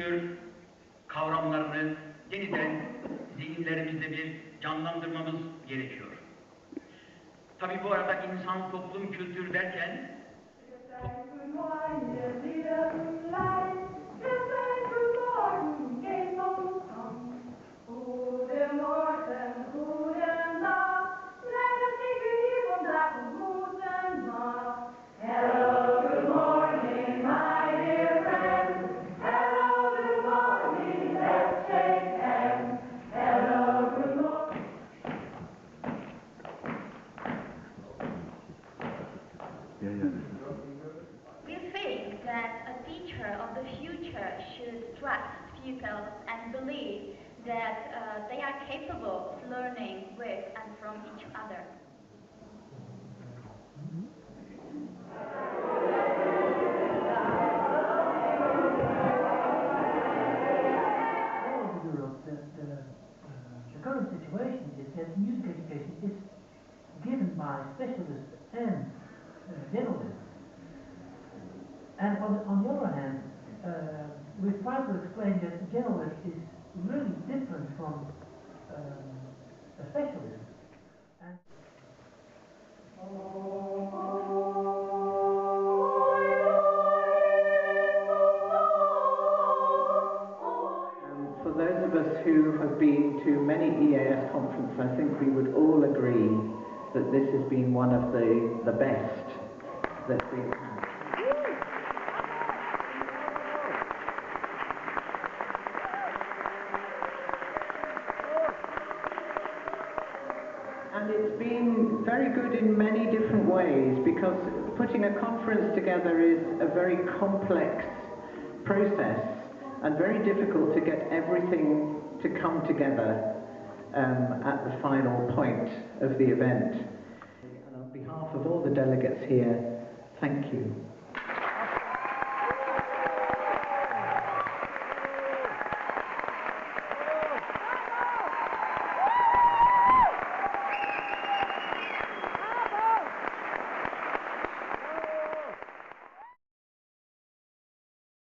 kültür kavramlarını yeniden zihinlerimizde bir canlandırmamız gerekiyor. Tabii bu arada insan, toplum, kültür derken we think that a teacher of the future should trust pupils and believe that they are capable of learning with and from each other. The current situation is that music education is given by specialists and generalists. And on the other hand, we've tried to explain that the generalist is really different from a specialist. For those of us who have been to many EAS conferences, I think we would all agree that this has been one of the best that we've had. And it's been very good in many different ways, because putting a conference together is a very complex process and very difficult to get everything to come together at the final point of the event. And on behalf of all the delegates here,